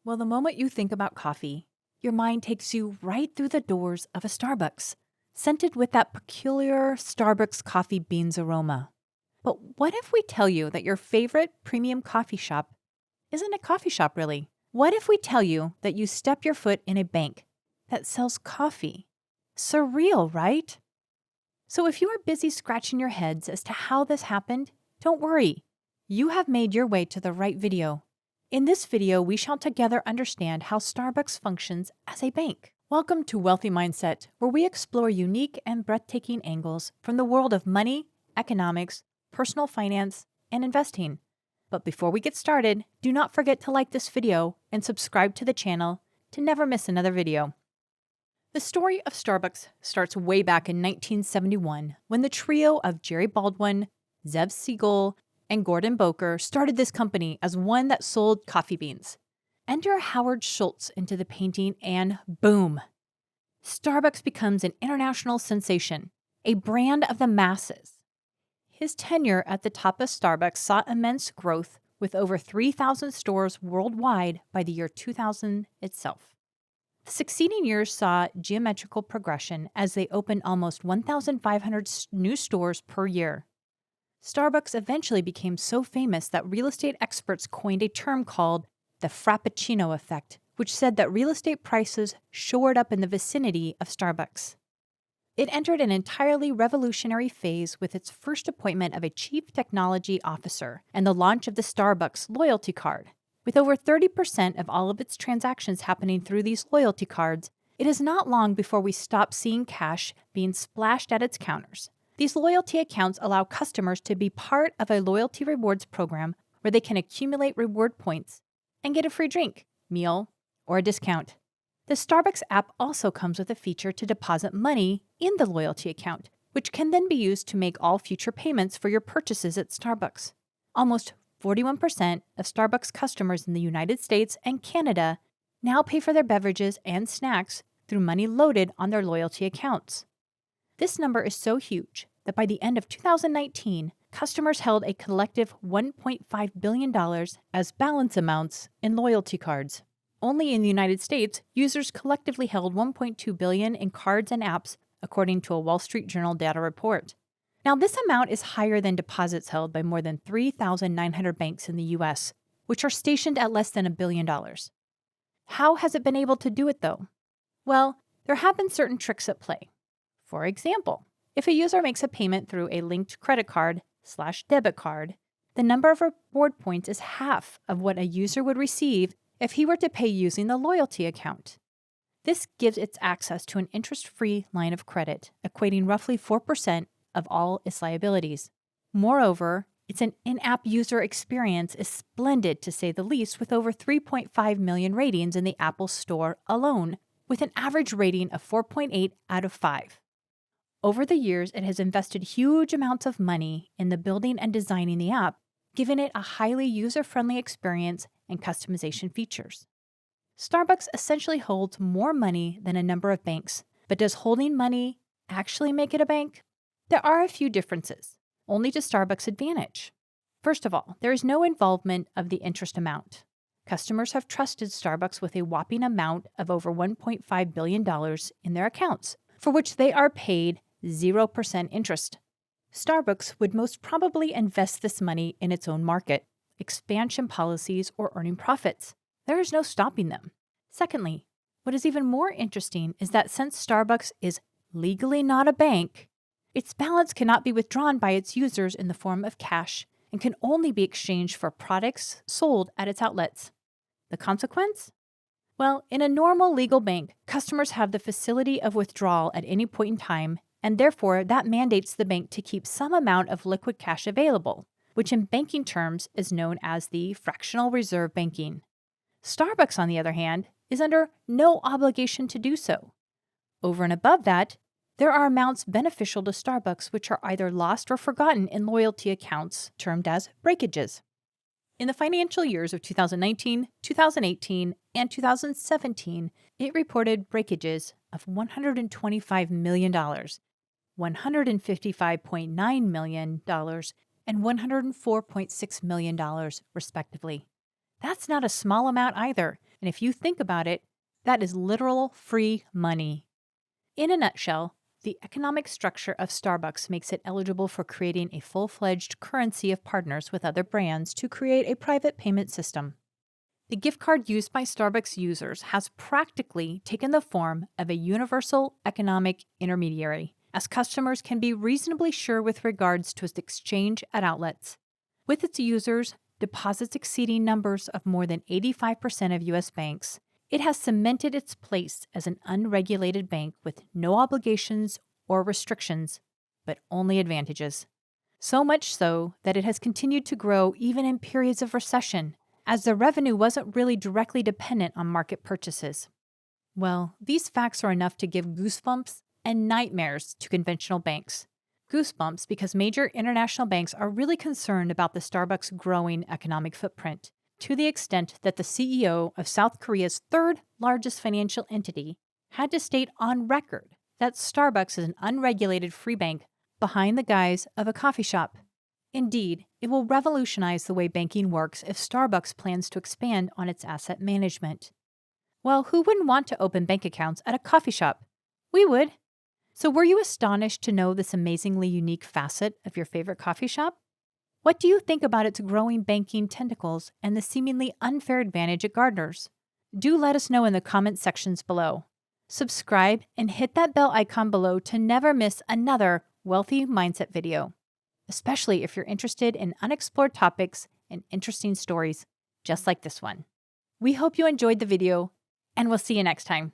Well, the moment you think about coffee, your mind takes you right through the doors of a Starbucks, scented with that peculiar Starbucks coffee beans aroma. But what if we tell you that your favorite premium coffee shop isn't a coffee shop, really? What if we tell you that you step your foot in a bank that sells coffee? Surreal, right? So if you are busy scratching your heads as to how this happened, don't worry. You have made your way to the right video. In this video, we shall together understand how Starbucks functions as a bank. Welcome to Wealthy Mindset, where we explore unique and breathtaking angles from the world of money, economics, personal finance, and investing. But before we get started, do not forget to like this video and subscribe to the channel to never miss another video. The story of Starbucks starts way back in 1971 when the trio of Jerry Baldwin, Zev Siegel, and Gordon Boker started this company as one that sold coffee beans. Enter Howard Schultz into the painting and boom! Starbucks becomes an international sensation, a brand of the masses. His tenure at the top of Starbucks saw immense growth with over 3,000 stores worldwide by the year 2000 itself. The succeeding years saw geometrical progression as they opened almost 1,500 new stores per year. Starbucks eventually became so famous that real estate experts coined a term called the Frappuccino effect, which said that real estate prices soared up in the vicinity of Starbucks. It entered an entirely revolutionary phase with its first appointment of a chief technology officer and the launch of the Starbucks loyalty card. With over 30% of all of its transactions happening through these loyalty cards, it is not long before we stop seeing cash being splashed at its counters. These loyalty accounts allow customers to be part of a loyalty rewards program where they can accumulate reward points and get a free drink, meal, or a discount. The Starbucks app also comes with a feature to deposit money in the loyalty account, which can then be used to make all future payments for your purchases at Starbucks. Almost 41% of Starbucks customers in the United States and Canada now pay for their beverages and snacks through money loaded on their loyalty accounts. This number is so huge that by the end of 2019, customers held a collective $1.5 billion as balance amounts in loyalty cards. Only in the United States, users collectively held $1.2 billion in cards and apps, according to a Wall Street Journal data report. Now, this amount is higher than deposits held by more than 3,900 banks in the U.S., which are stationed at less than $1 billion. How has it been able to do it, though? Well, there have been certain tricks at play. For example, if a user makes a payment through a linked credit card/debit card, the number of reward points is half of what a user would receive if he were to pay using the loyalty account. This gives it access to an interest-free line of credit, equating roughly 4% of all its liabilities. Moreover, its an in-app user experience is splendid to say the least, with over 3.5 million ratings in the Apple Store alone, with an average rating of 4.8 out of 5. Over the years, it has invested huge amounts of money in the building and designing the app, giving it a highly user-friendly experience and customization features. Starbucks essentially holds more money than a number of banks, but does holding money actually make it a bank? There are a few differences, only to Starbucks' advantage. First of all, there is no involvement of the interest amount. Customers have trusted Starbucks with a whopping amount of over $1.5 billion in their accounts, for which they are paid 0% interest. Starbucks would most probably invest this money in its own market, expansion policies, or earning profits. There is no stopping them. Secondly, what is even more interesting is that since Starbucks is legally not a bank, its balance cannot be withdrawn by its users in the form of cash and can only be exchanged for products sold at its outlets. The consequence? Well, in a normal legal bank, customers have the facility of withdrawal at any point in time, and therefore that mandates the bank to keep some amount of liquid cash available, which in banking terms is known as the fractional reserve banking. Starbucks, on the other hand, is under no obligation to do so. Over and above that, there are amounts beneficial to Starbucks which are either lost or forgotten in loyalty accounts termed as breakages. In the financial years of 2019, 2018, and 2017, it reported breakages of $125 million, $155.9 million, and $104.6 million, respectively. That's not a small amount either. And if you think about it, that is literal free money. In a nutshell, the economic structure of Starbucks makes it eligible for creating a full-fledged currency of partners with other brands to create a private payment system. The gift card used by Starbucks users has practically taken the form of a universal economic intermediary, as customers can be reasonably sure with regards to its exchange at outlets. With its users, deposits exceeding numbers of more than 85% of U.S. banks, it has cemented its place as an unregulated bank with no obligations or restrictions, but only advantages. So much so that it has continued to grow even in periods of recession, as the revenue wasn't really directly dependent on market purchases. Well, these facts are enough to give goosebumps and nightmares to conventional banks. Goosebumps because major international banks are really concerned about the Starbucks' growing economic footprint, to the extent that the CEO of South Korea's third largest financial entity had to state on record that Starbucks is an unregulated free bank behind the guise of a coffee shop. Indeed, it will revolutionize the way banking works if Starbucks plans to expand on its asset management. Well, who wouldn't want to open bank accounts at a coffee shop? We would. So were you astonished to know this amazingly unique facet of your favorite coffee shop? What do you think about its growing banking tentacles and the seemingly unfair advantage it garners? Do let us know in the comment sections below. Subscribe and hit that bell icon below to never miss another Wealthy Mindset video, especially if you're interested in unexplored topics and interesting stories just like this one. We hope you enjoyed the video, and we'll see you next time.